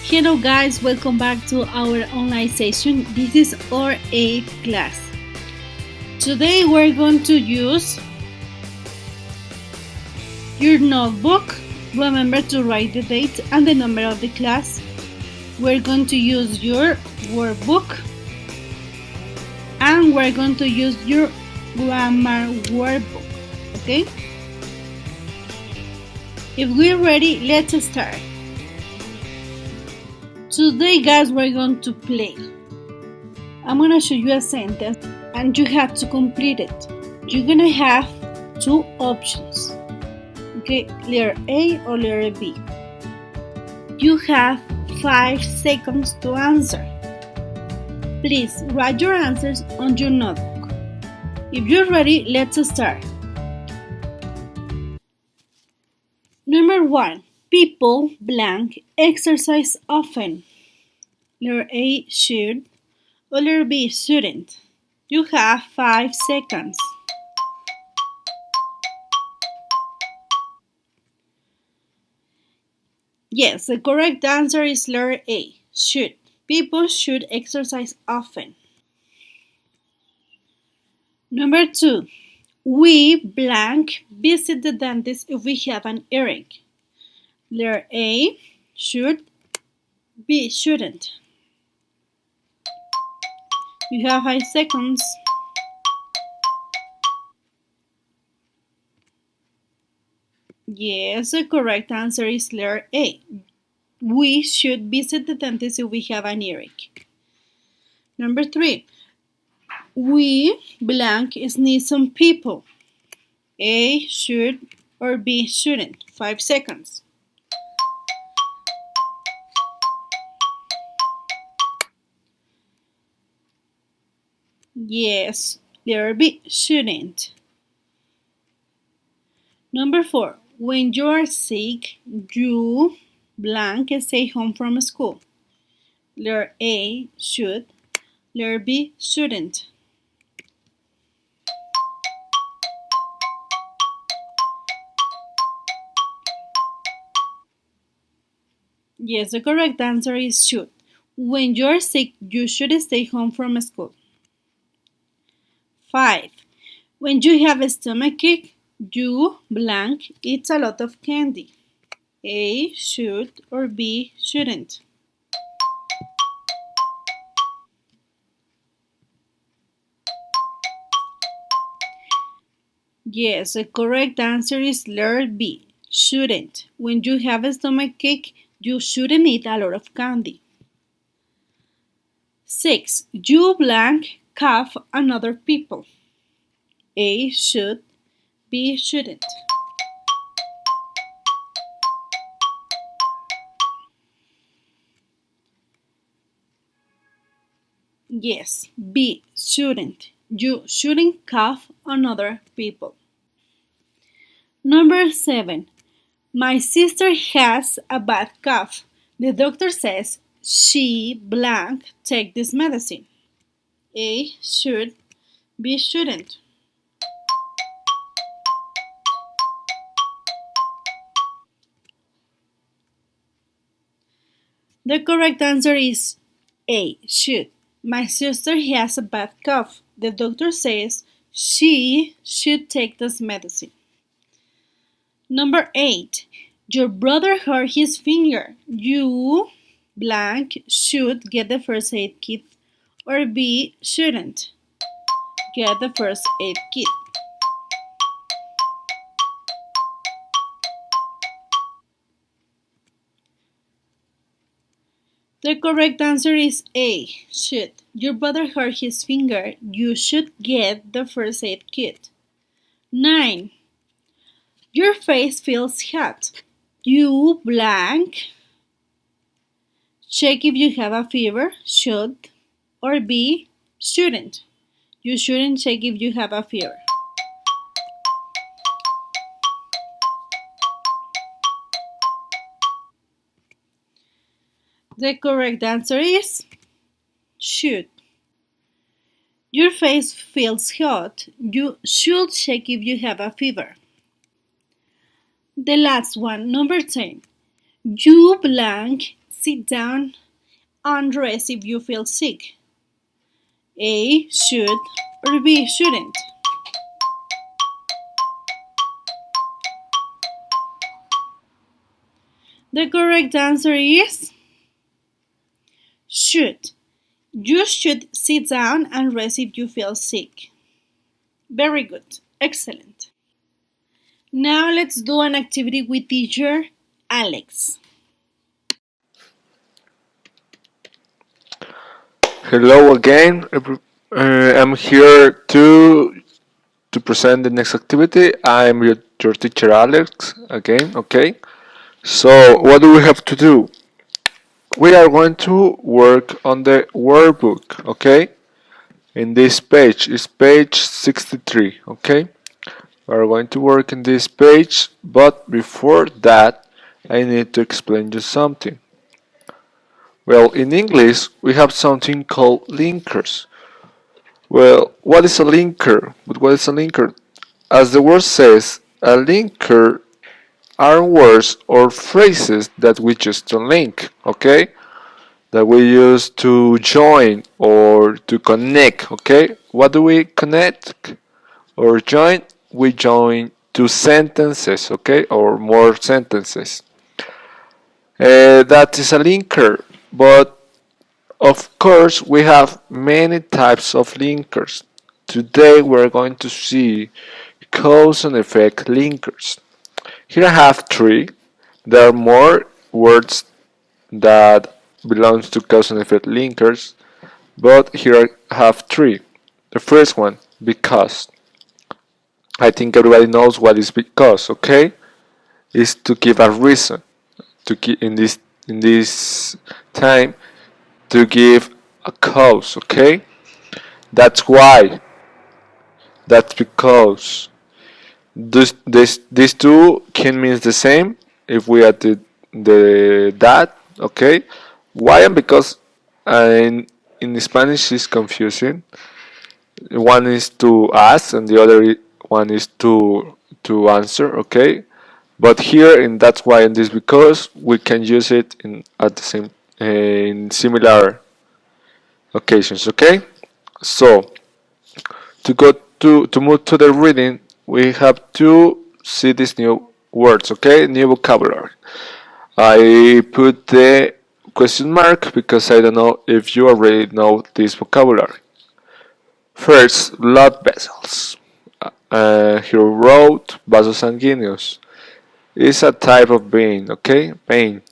Hello guys, welcome back to our online session. This is our 8th class. Today we're going to use your notebook. Remember to write the date and the number of the class. We're going to use your workbook and we're going to use your grammar workbook. Okay? If we're ready, let's start. Today guys, we're going to play. I'm going to show you a sentence and you have to complete it. You're going to have two options. Okay, letter A or letter B. You have 5 seconds to answer. Please write your answers on your notebook. If you're ready, let's start. Number 1. People blank exercise often. Letter A, should, or letter B, shouldn't. You have 5 seconds. Yes, the correct answer is letter A, should. People should exercise often. Number 2. We blank visit the dentist if we have an earache. Letter A, should, B, shouldn't. You have 5 seconds. Yes, the correct answer is letter A. We should visit the dentist if we have an earache. Number 3. We blank sneeze some people. A, should, or B, shouldn't. 5 seconds. Yes, letter B, shouldn't. Number 4. When you are sick, you blank stay home from school. Letter A, should. Letter B, shouldn't. Yes, the correct answer is should. When you are sick, you should stay home from school. 5. When you have a stomachache, you blank eats a lot of candy. A, should, or B, shouldn't. Yes, the correct answer is letter B, shouldn't. When you have a stomachache, you shouldn't eat a lot of candy. 6. You blank cough on other people. A, should, B, shouldn't. Yes, B, shouldn't. You shouldn't cough on other people. Number 7. My sister has a bad cough. The doctor says she blank take this medicine. A, should, B, shouldn't. The correct answer is A, should. My sister has a bad cough. The doctor says she should take this medicine. Number 8. Your brother hurt his finger. You blank should get the first aid kit, or B, shouldn't get the first aid kit. The correct answer is A, should. Your brother hurt his finger. You should get the first aid kit. 9. Your face feels hot. You blank check if you have a fever, should, or B, shouldn't. You shouldn't check if you have a fever. The correct answer is should. Your face feels hot. You should check if you have a fever. The last one, number 10. You blank sit down and rest if you feel sick. A. Should or B. Shouldn't. The correct answer is should. You should sit down and rest if you feel sick. Very good. Excellent. Now let's do an activity with teacher Alex. Hello again. I'm here to present the next activity. I'm your teacher Alex again. Okay. So what do we have to do? We are going to work on the workbook. Okay. In this page is page 63. Okay. We are going to work in this page, but before that, I need to explain you something. Well, in English, we have something called linkers. Well, what is a linker? But what is a linker? As the word says, a linker are words or phrases that we use to link, okay? That we use to join or to connect, okay? What do we connect or join? We join two sentences, okay? Or more sentences. That is a linker, but of course, we have many types of linkers. Today we're going to see cause and effect linkers. Here I have three. There are more words that belongs to cause and effect linkers, but here I have three. The first one, because. I think everybody knows what is because, okay? Is to give a reason to keep in this time to give a cause, okay? That's why. That's because. These two can mean the same if we add the that, okay? Why and because in Spanish is confusing. One is to ask and the other one is to answer, okay? But here in that's why and this because we can use it in at the same in similar occasions, okay? So to go to move to the reading, we have to see these new words, okay? New vocabulary. I put the question mark because I don't know if you already know this vocabulary. First, blood vessels. He wrote vasos sanguíneos. It's a type of vein, okay? Vein.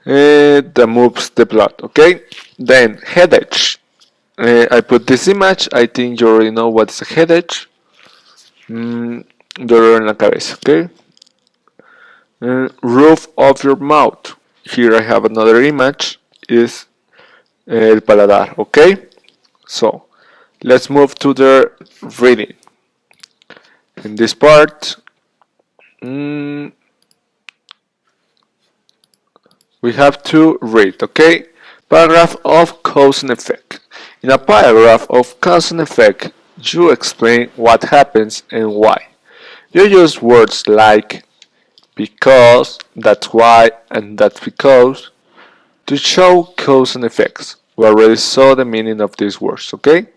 That moves the blood, okay? Then, headache. I put this image. I think you already know what is a headache. Dolor en la cabeza, okay? Roof of your mouth. Here I have another image. Is el paladar, okay? So, let's move to the reading. In this part, we have to read, okay? Paragraph of cause and effect. In a paragraph of cause and effect, you explain what happens and why. You use words like because, that's why, and that's because to show cause and effects. We already saw the meaning of these words, okay?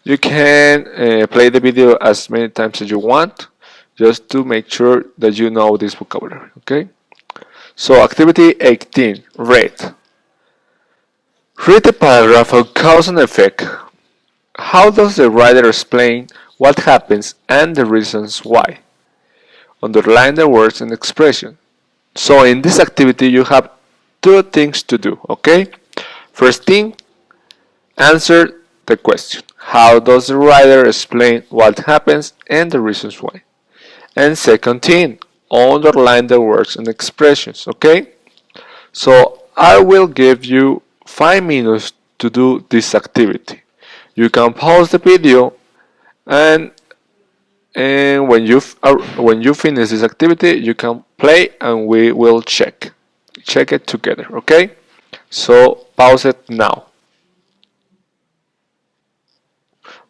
You can play the video as many times as you want, just to make sure that you know this vocabulary, okay? So, activity 18, read. Read the paragraph on cause and effect. How does the writer explain what happens and the reasons why? Underline the words and expression. So, in this activity, you have two things to do, okay? First thing, answer the question. How does the writer explain what happens and the reasons why? And second thing, underline the words and expressions, okay? So I will give you 5 minutes to do this activity. You can pause the video and when you finish this activity, you can play and we will check it together, okay? So pause it now.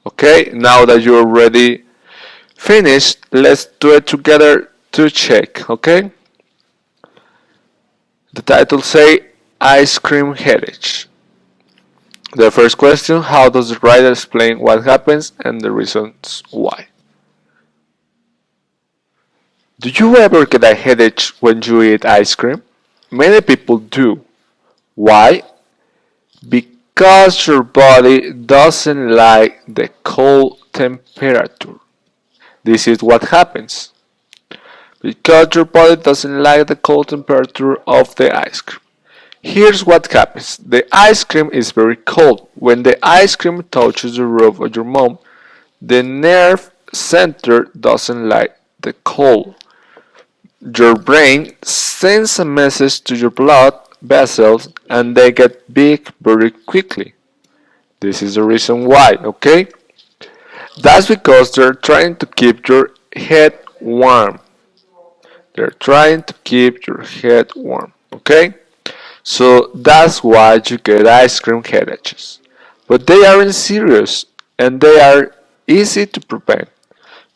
Okay, now that you're already finished, let's do it together to check, okay? The title say ice cream headache. The first question, how does the writer explain what happens and the reasons why? Do you ever get a headache when you eat ice cream? Many people do. Why? Because your body doesn't like the cold temperature. This is what happens. Because your body doesn't like the cold temperature of the ice cream. Here's what happens. The ice cream is very cold. When the ice cream touches the roof of your mouth, the nerve center doesn't like the cold. Your brain sends a message to your blood vessels and they get big very quickly. This is the reason why, okay? That's because they're trying to keep your head warm. They're trying to keep your head warm, okay? So that's why you get ice cream headaches. But they aren't serious and they are easy to prevent.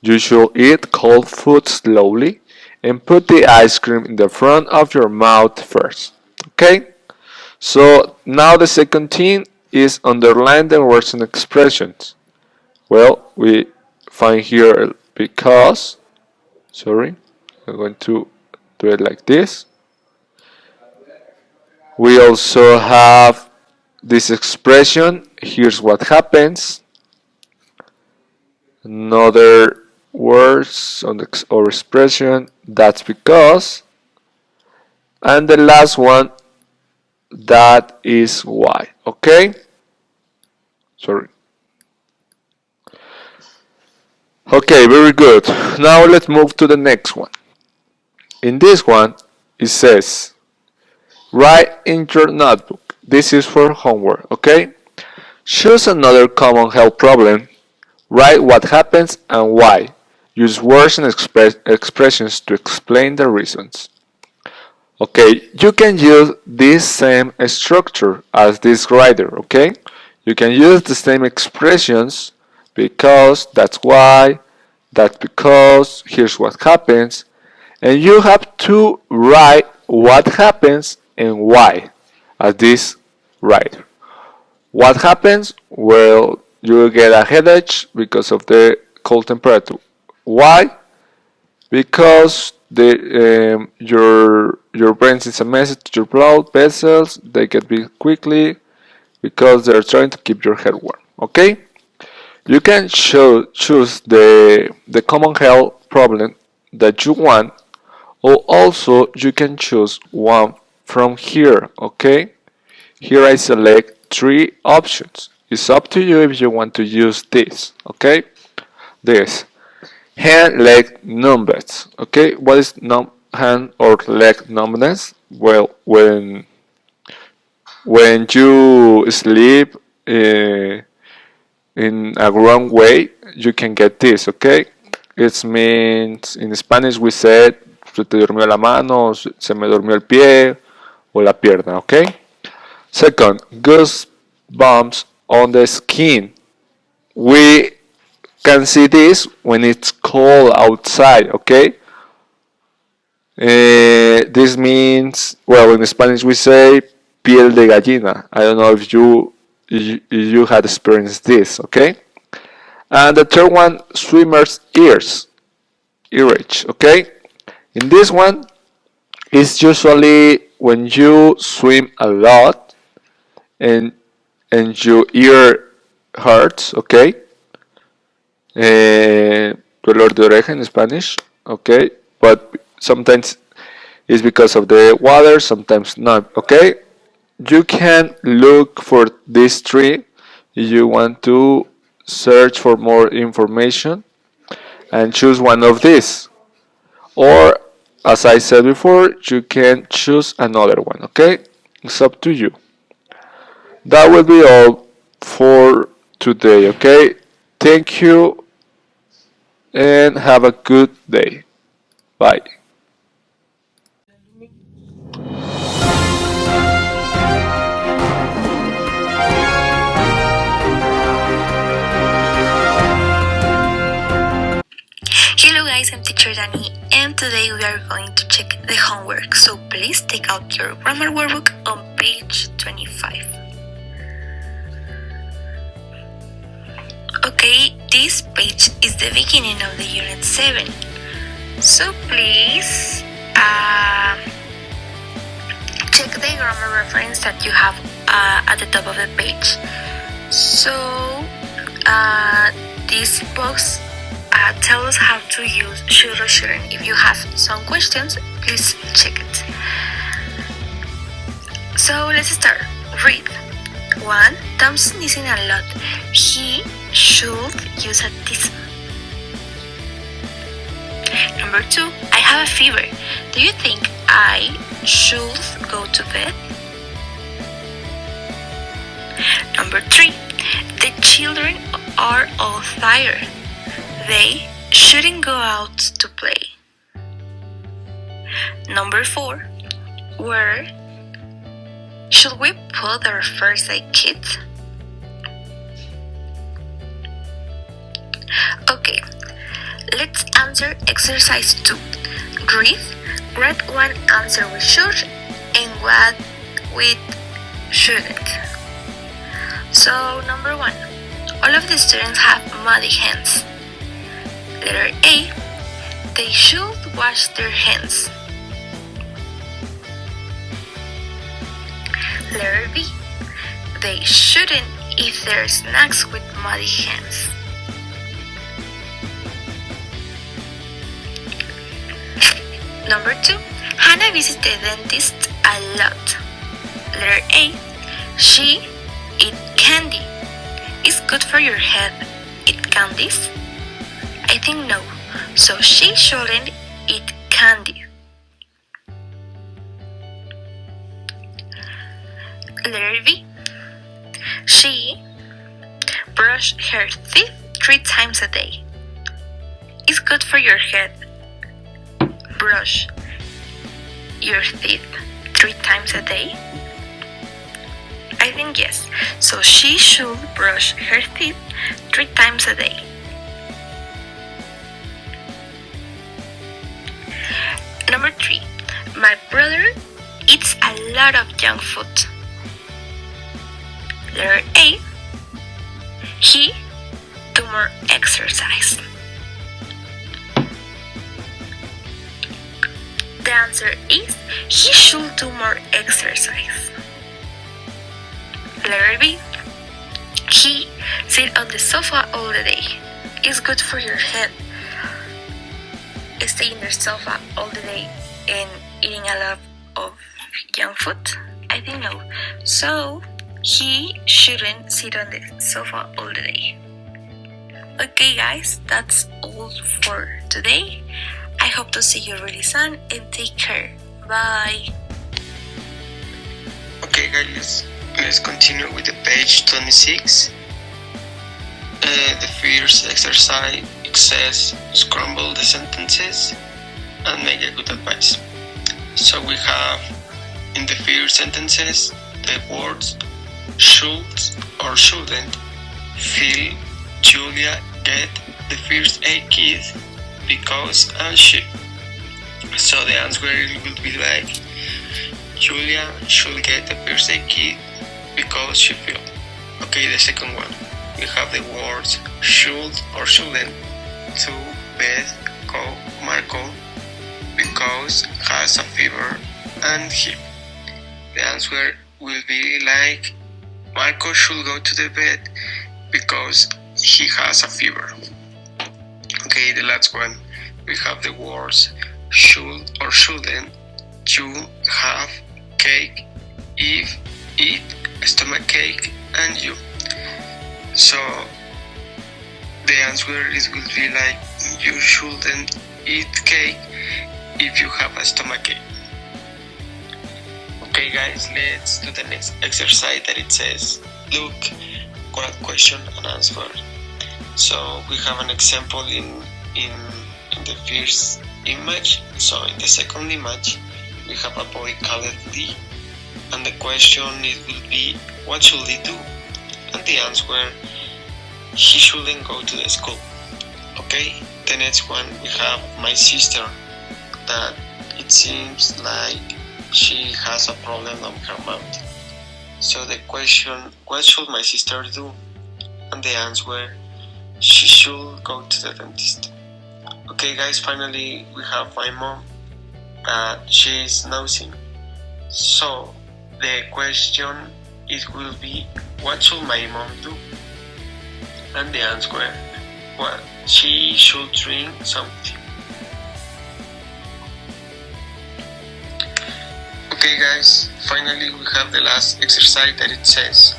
You should eat cold food slowly and put the ice cream in the front of your mouth first. Okay? So now the second thing is underline the words and expressions. Well, we find here because, sorry, I'm going to do it like this. We also have this expression, here's what happens. Another words or expression, that's because. And the last one, that is why. Okay? Sorry. Okay, very good. Now let's move to the next one. In this one, it says, write in your notebook. This is for homework, okay? Choose another common health problem. Write what happens and why. Use words and expressions to explain the reasons. Okay, you can use this same structure as this writer, okay? You can use the same expressions because, that's why, that's because, here's what happens, and you have to write what happens and why as this writer. What happens? Well, you get a headache because of the cold temperature. Why? Because your brain sends a message to your blood vessels. They get big quickly because they're trying to keep your head warm. Okay? You can choose the common health problem that you want, or also you can choose one from here. Okay? Here I select three options. It's up to you if you want to use this. Okay? This. Hand, leg, numbness. Okay, what is hand or leg numbness? Well, when you sleep in a wrong way, you can get this. Okay, it means in Spanish we said se te durmió la mano, se me durmió el pie o la pierna. Okay. Second, goosebumps on the skin. We can see this when it's cold outside, okay? This means, well, in Spanish we say piel de gallina. I don't know if you had experienced this, okay? And the third one, swimmer's ears, earage, okay? In this one, it's usually when you swim a lot and your ear hurts, okay? Dolor de oreja in Spanish, okay? But sometimes it's because of the water, sometimes not, okay? You can look for this tree if you want to search for more information and choose one of these. Or, as I said before, you can choose another one, okay? It's up to you. That will be all for today, okay? Thank you and have a good day. Bye. Hello guys, I'm teacher Dani and today we are going to check the homework, so please take out your grammar workbook on page 25. Okay, this page is the beginning of the Unit 7, so please check the grammar reference that you have at the top of the page. So this box tells us how to use should or shouldn't. If you have some questions, please check it. So let's start. Read. 1. Thompson is in a lot. He should use a tism. Number 2. I have a fever. Do you think I should go to bed? Number 3. The children are all tired. They shouldn't go out to play. Number 4. Where should we put our first aid kit? Okay, let's answer exercise 2. Write one answer with should and what with shouldn't. So, number 1. All of the students have muddy hands. Letter A. They should wash their hands. Letter B. They shouldn't eat their snacks with muddy hands. Number 2. Hannah visits the dentist a lot. Letter A. She eat candy. It's good for your head. Eat candies? I think no. So she shouldn't eat candy. Letter B. She brushed her teeth 3 times a day. It's good for your head. Brush your teeth 3 times a day? I think yes. So she should brush her teeth 3 times a day. Number 3. My brother eats a lot of junk food. Letter A. He do more exercise. The answer is he should do more exercise. Letter B. He sit on the sofa all the day. It's good for your head. Stay in the sofa all the day and eating a lot of junk food? I think no. So he shouldn't sit on the sofa all the day. Okay guys, that's all for today. I hope to see you really soon and take care. Bye. Okay guys, let's continue with the page 26. The first exercise says scramble the sentences and make a good advice. So we have in the first sentences the words should or shouldn't. Phil, Julia get the first aid kit because and she. So the answer will be like Julia should get the first aid kit because she fell. Okay, the second one. We have the words should or shouldn't. To bed go Marco because has a fever and he. The answer will be like Marco should go to the bed because he has a fever. Okay, the last one. We have the words should or shouldn't. You have cake if eat stomach cake and you. So the answer will be like you shouldn't eat cake if you have a stomachache. Okay guys, let's do the next exercise that it says look, correct question and answer. So we have an example in the first image. So in the second image we have a boy called D and the question it will be what should he do? And the answer he shouldn't go to the school. Okay, the next one we have my sister that it seems like she has a problem on her mouth. So the question, what should my sister do? And the answer, she should go to the dentist. Okay guys, finally we have my mom. She is nosing. So the question it will be, what should my mom do? And the answer, well, she should drink something. Okay guys, finally we have the last exercise that it says,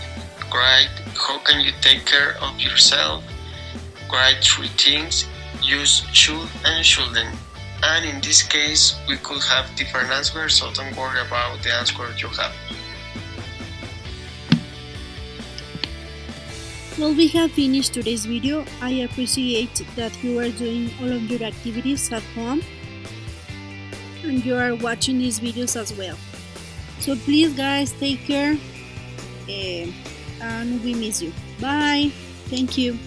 write how can you take care of yourself, write 3 things, use should and shouldn't. And in this case we could have different answers, so don't worry about the answer you have. Well, we have finished today's video. I appreciate that you are doing all of your activities at home and you are watching these videos as well. So please guys, take care and we miss you. Bye. Thank you.